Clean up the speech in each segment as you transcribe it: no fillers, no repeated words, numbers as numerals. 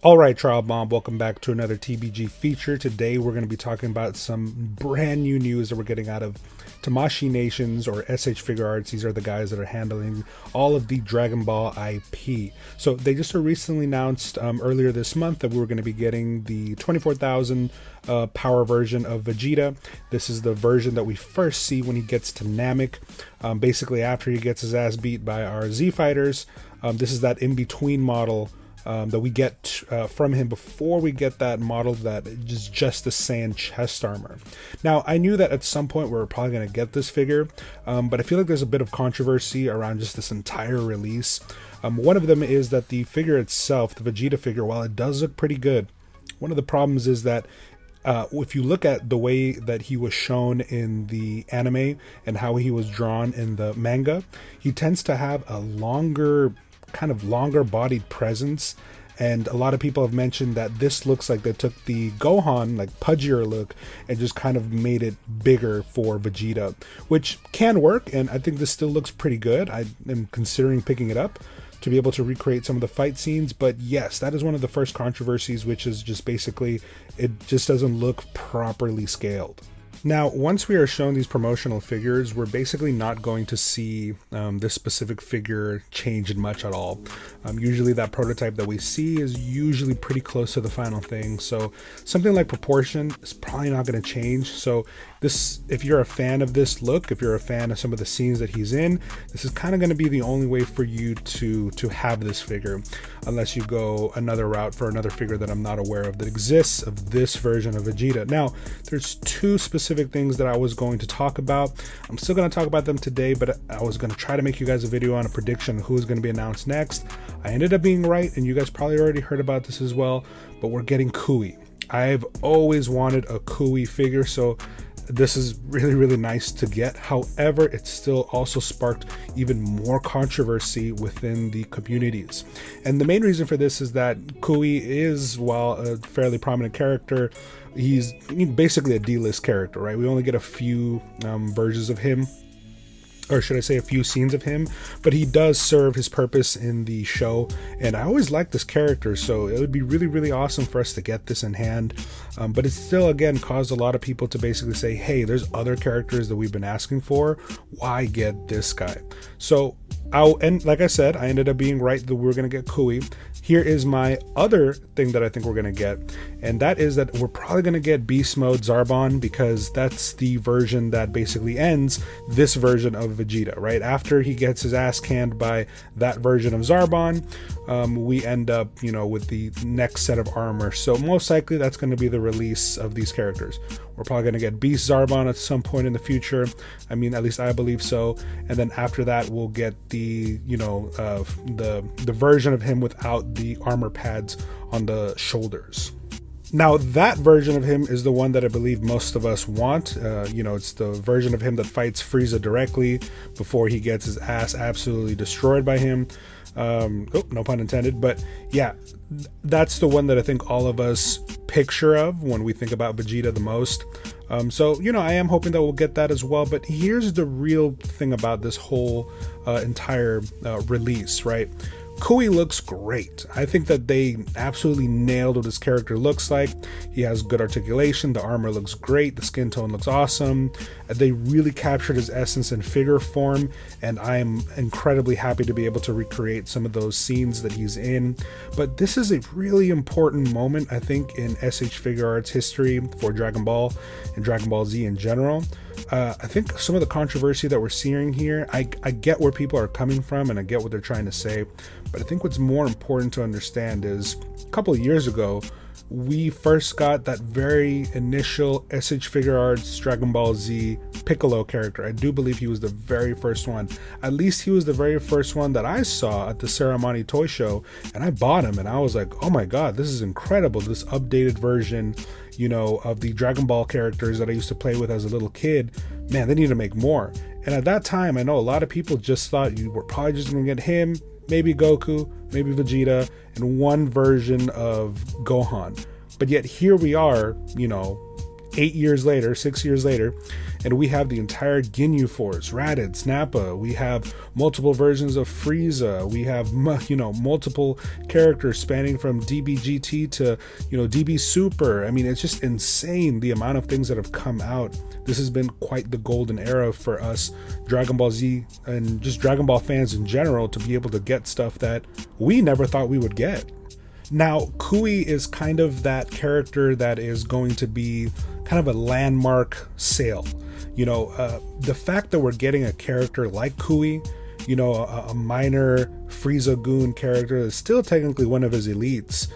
All right, Trial Bomb, welcome back to another TBG feature. Today we're going to be talking about some brand new news that we're getting out of Tamashii Nations or SH Figure Arts. These are the guys that are handling all of the Dragon Ball IP. So they just recently announced earlier this month that we were going to be getting the 24,000 power version of Vegeta. This is the version that we first see when he gets to Namek, basically after he gets his ass beat by our Z Fighters. This is that in-between model that we get from him before we get that model that is just the Saiyan chest armor. Now, I knew that at some point we were probably going to get this figure, but I feel like there's a bit of controversy around just this entire release. One of them is that the figure itself, the Vegeta figure, while it does look pretty good, one of the problems is that if you look at the way that he was shown in the anime and how he was drawn in the manga, he tends to have a longer bodied presence, and a lot of people have mentioned that this looks like they took the Gohan, like pudgier look, and just kind of made it bigger for Vegeta, which can work, and I think this still looks pretty good. I am considering picking it up to be able to recreate some of the fight scenes, but yes, that is one of the first controversies, which is just basically it just doesn't look properly scaled. Now, once we are shown these promotional figures, we're basically not going to see this specific figure change in much at all. Usually that prototype that we see is usually pretty close to the final thing, so something like proportion is probably not going to change. So this, if you're a fan of this look, if you're a fan of some of the scenes that he's in, this is kind of going to be the only way for you to have this figure, unless you go another route for another figure that I'm not aware of that exists of this version of Vegeta. Now, there's two specific things that I was going to talk about. I'm still going to talk about them today, but I was going to try to make you guys a video on a prediction of who's going to be announced next. I ended up being right, and you guys probably already heard about this as well, but we're getting Cooey. I've always wanted a Cooey figure, so this is really, really nice to get. However, it still also sparked even more controversy within the communities. And the main reason for this is that Cooey is, while a fairly prominent character, he's basically a D-list character, right? We only get a few versions of him, or should I say a few scenes of him, but he does serve his purpose in the show, and I always liked this character, so it would be really, really awesome for us to get this in hand. But it still, again, caused a lot of people to basically say, hey, there's other characters that we've been asking for, why get this guy? So and like I said, I ended up being right that we were going to get Cooey. Here is my other thing that I think we're going to get, and that is that we're probably going to get Beast Mode Zarbon, because that's the version that basically ends this version of Vegeta, right? After he gets his ass canned by that version of Zarbon, we end up, with the next set of armor. So most likely that's going to be the release of these characters. We're probably going to get Beast Zarbon at some point in the future. I mean, at least I believe so. And then after that, we'll get the version of him without the armor pads on the shoulders. Now, that version of him is the one that I believe most of us want. It's the version of him that fights Frieza directly before he gets his ass absolutely destroyed by him. No pun intended, but yeah, that's the one that I think all of us picture of when we think about Vegeta the most. I am hoping that we'll get that as well, but here's the real thing about this whole entire release, right? Cooey looks great. I think that they absolutely nailed what his character looks like. He has good articulation, the armor looks great, the skin tone looks awesome. They really captured his essence in figure form, and I am incredibly happy to be able to recreate some of those scenes that he's in. But this is a really important moment, I think, in SH Figure Arts history for Dragon Ball and Dragon Ball Z in general. I think some of the controversy that we're seeing here, I get where people are coming from and I get what they're trying to say, but I think what's more important to understand is a couple of years ago, we first got that very initial SH Figure Arts Dragon Ball Z Piccolo character. I do believe he was the very first one. At least he was the very first one that I saw at the Saramani Toy Show, and I bought him and I was like, oh my god, this is incredible, this updated version of the Dragon Ball characters that I used to play with as a little kid. Man, they need to make more. And at that time, I know a lot of people just thought you were probably just gonna get him, maybe Goku, maybe Vegeta, and one version of Gohan. But yet here we are, 8 years later, 6 years later, and we have the entire Ginyu Force, Raditz, Nappa. We have multiple versions of Frieza. We have, multiple characters spanning from DBGT to, DB Super. I mean, it's just insane the amount of things that have come out. This has been quite the golden era for us Dragon Ball Z and just Dragon Ball fans in general to be able to get stuff that we never thought we would get. Now, Kui is kind of that character that is going to be kind of a landmark sale. The fact that we're getting a character like Kui, a minor Frieza Goon character is still technically one of his elites.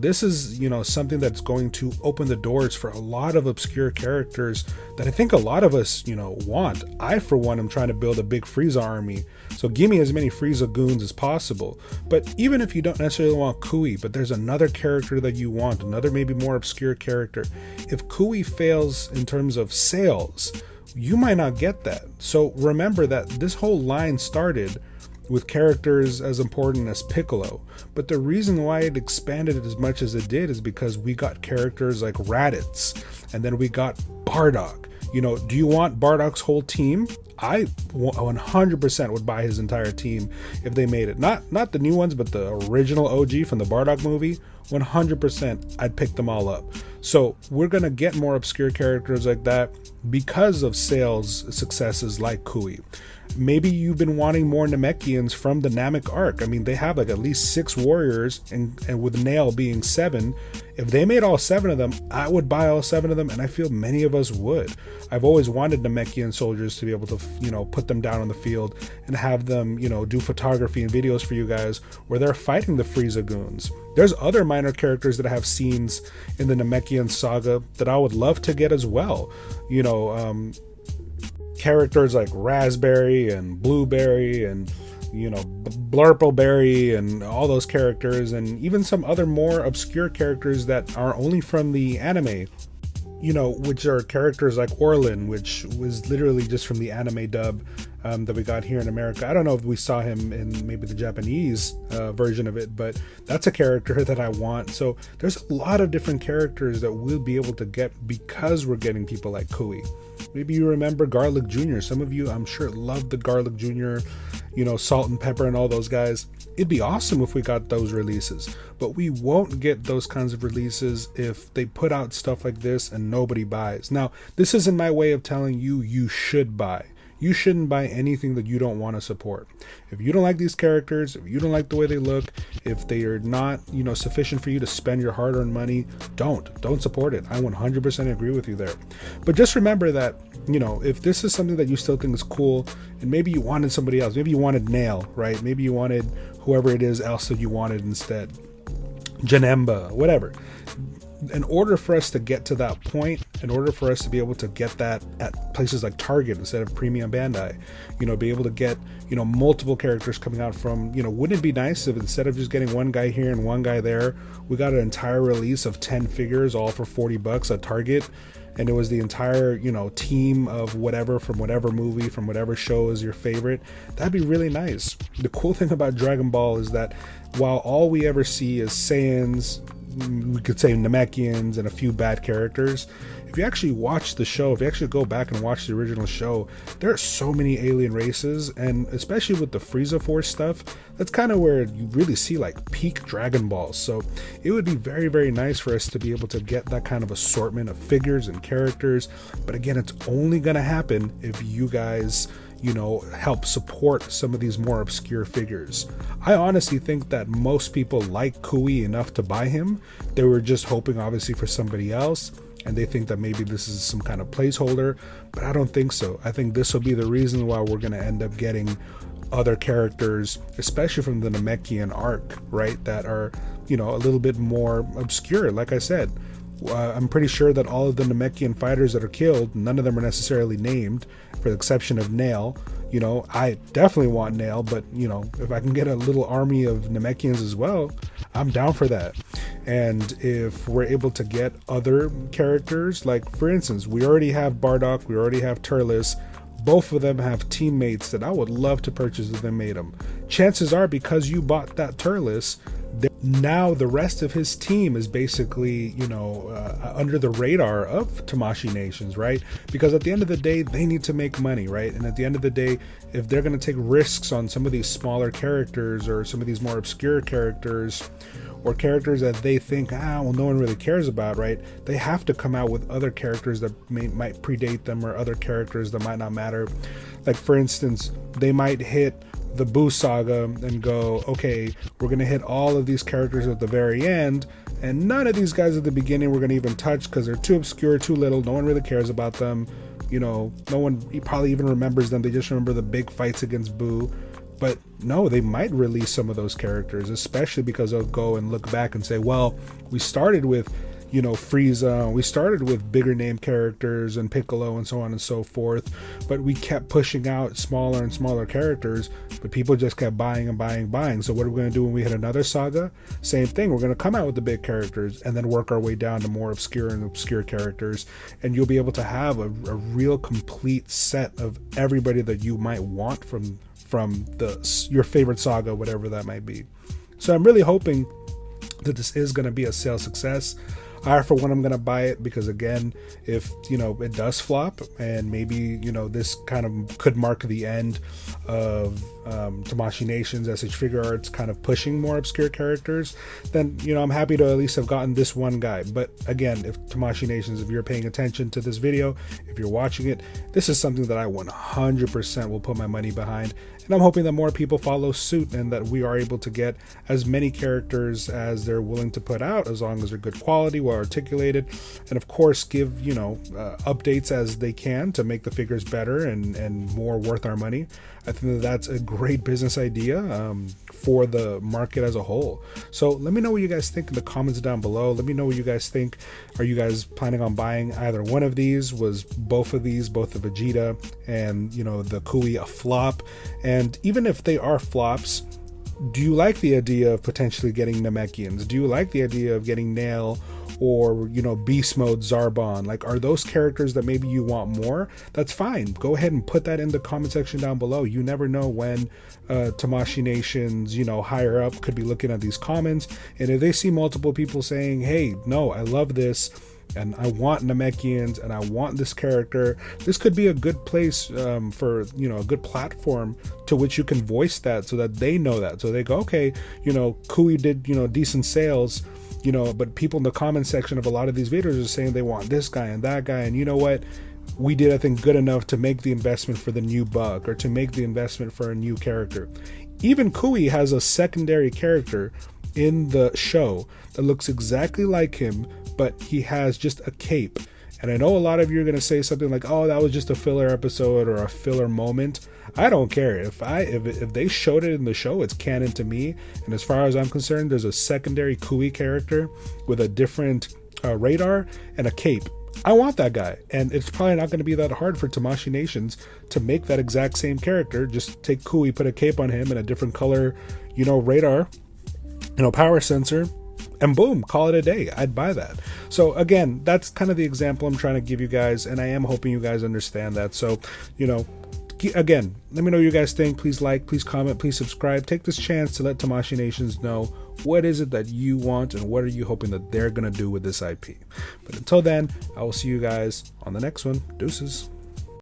This is, something that's going to open the doors for a lot of obscure characters that I think a lot of us, want. I, for one, am trying to build a big Frieza army. So give me as many Frieza Goons as possible. But even if you don't necessarily want Kui, but there's another character that you want, another maybe more obscure character, if Kui fails in terms of sales, you might not get that. So remember that this whole line started with characters as important as Piccolo, but the reason why it expanded as much as it did is because we got characters like Raditz, and then we got Bardock. Do you want Bardock's whole team? I 100% would buy his entire team if they made it. Not the new ones, but the original OG from the Bardock movie. 100% I'd pick them all up. So we're gonna get more obscure characters like that because of sales successes like Kui. Maybe you've been wanting more Namekians from the Namek arc. I mean, they have like at least 6 warriors, and with Nail being 7. If they made all 7 of them, I would buy all 7 of them, and I feel many of us would. I've always wanted Namekian soldiers to be able to, put them down on the field and have them, do photography and videos for you guys where they're fighting the Frieza Goons. There's other minor characters that have scenes in the Namekian saga that I would love to get as well. Characters like Raspberry and Blueberry and Blurpleberry and all those characters, and even some other more obscure characters that are only from the anime, which are characters like Orlin, which was literally just from the anime dub that we got here in America. I don't know if we saw him in maybe the Japanese version of it, but that's a character that I want. So there's a lot of different characters that we'll be able to get because we're getting people like Kui. Maybe you remember Garlic Jr. Some of you, I'm sure, love the Garlic Jr., Salt and Pepper and all those guys. It'd be awesome if we got those releases, but we won't get those kinds of releases if they put out stuff like this and nobody buys. Now, this isn't my way of telling you you should buy. You shouldn't buy anything that you don't want to support. If you don't like these characters, if you don't like the way they look, if they are not, sufficient for you to spend your hard-earned money, don't support it. I 100% agree with you there. But just remember that, if this is something that you still think is cool, and maybe you wanted somebody else, maybe you wanted Nail, right? Maybe you wanted whoever it is else that you wanted instead, Janemba, whatever. In order for us to get to that point, in order for us to be able to get that at places like Target instead of Premium Bandai, be able to get, multiple characters coming out from, wouldn't it be nice if instead of just getting one guy here and one guy there, we got an entire release of 10 figures all for $40 at Target, and it was the entire, team of whatever from whatever movie, from whatever show is your favorite? That'd be really nice. The cool thing about Dragon Ball is that while all we ever see is Saiyans, we could say Namekians and a few bad characters, if you actually watch the show, if you actually go back and watch the original show, there are so many alien races, and especially with the Frieza Force stuff, that's kind of where you really see like peak Dragon Ball. So it would be very, very nice for us to be able to get that kind of assortment of figures and characters. But again, it's only going to happen if you guys help support some of these more obscure figures. I honestly think that most people like Kui enough to buy him. They were just hoping obviously for somebody else, and they think that maybe this is some kind of placeholder, but I don't think so. I think this will be the reason why we're going to end up getting other characters, especially from the Namekian arc, right, that are, a little bit more obscure. Like I said, I'm pretty sure that all of the Namekian fighters that are killed, none of them are necessarily named, for the exception of Nail. I definitely want Nail, but, if I can get a little army of Namekians as well, I'm down for that. And if we're able to get other characters, like, for instance, we already have Bardock, we already have Turles, both of them have teammates that I would love to purchase if they made them. Chances are, because you bought that Turles, now the rest of his team is basically, under the radar of Tamashii Nations, right? Because at the end of the day, they need to make money, right? And at the end of the day, if they're going to take risks on some of these smaller characters or some of these more obscure characters, or characters that they think, no one really cares about, right? They have to come out with other characters that might predate them, or other characters that might not matter. Like, for instance, they might hit the Buu saga and go, okay, we're going to hit all of these characters at the very end, and none of these guys at the beginning we're going to even touch because they're too obscure, too little, no one really cares about them. No one probably even remembers them. They just remember the big fights against Buu. But no, they might release some of those characters, especially because they'll go and look back and say, well, we started with, Frieza, we started with bigger name characters and Piccolo and so on and so forth, but we kept pushing out smaller and smaller characters, but people just kept buying and buying and buying. So what are we going to do when we hit another saga? Same thing. We're going to come out with the big characters and then work our way down to more obscure characters, and you'll be able to have a real complete set of everybody that you might want from your favorite saga, whatever that might be. So I'm really hoping that this is going to be a sales success. I, for one, I'm going to buy it because, again, if, it does flop and maybe, this kind of could mark the end of Tamashii Nations, SH Figuarts kind of pushing more obscure characters, then, I'm happy to at least have gotten this one guy. But again, if Tamashii Nations, if you're paying attention to this video, if you're watching it, this is something that I 100% will put my money behind. And I'm hoping that more people follow suit and that we are able to get as many characters as they're willing to put out, as long as they're good quality, well articulated, and of course give, updates as they can to make the figures better and more worth our money. I think that that's a great business idea for the market as a whole. So let me know what you guys think in the comments down below. Let me know what you guys think. Are you guys planning on buying either one of these? Was both of the Vegeta and the Cui a flop? And even if they are flops, do you like the idea of potentially getting Namekians? Do you like the idea of getting Nail or, Beast Mode Zarbon? Like, are those characters that maybe you want more? That's fine. Go ahead and put that in the comment section down below. You never know when Tamashii Nations, higher up could be looking at these comments. And if they see multiple people saying, hey, no, I love this, and I want Namekians, and I want this character, this could be a good place for, a good platform to which you can voice that so that they know that. So they go, okay, Cui did, decent sales, but people in the comment section of a lot of these videos are saying they want this guy and that guy. And you know what? We did, I think, good enough to make the investment for the new bug or to make the investment for a new character. Even Cui has a secondary character in the show that looks exactly like him, but he has just a cape. And I know a lot of you are going to say something like, oh, that was just a filler episode or a filler moment. I don't care. If they showed it in the show, it's canon to me. And as far as I'm concerned, there's a secondary Cui character with a different radar and a cape. I want that guy. And it's probably not going to be that hard for Tamashii Nations to make that exact same character. Just take Cui, put a cape on him and a different color, radar, power sensor, and boom, call it a day. I'd buy that. So again, that's kind of the example I'm trying to give you guys, and I am hoping you guys understand that. So, again, let me know what you guys think. Please like, please comment, please subscribe. Take this chance to let Tamashii Nations know what is it that you want and what are you hoping that they're going to do with this IP. But until then, I will see you guys on the next one. Deuces.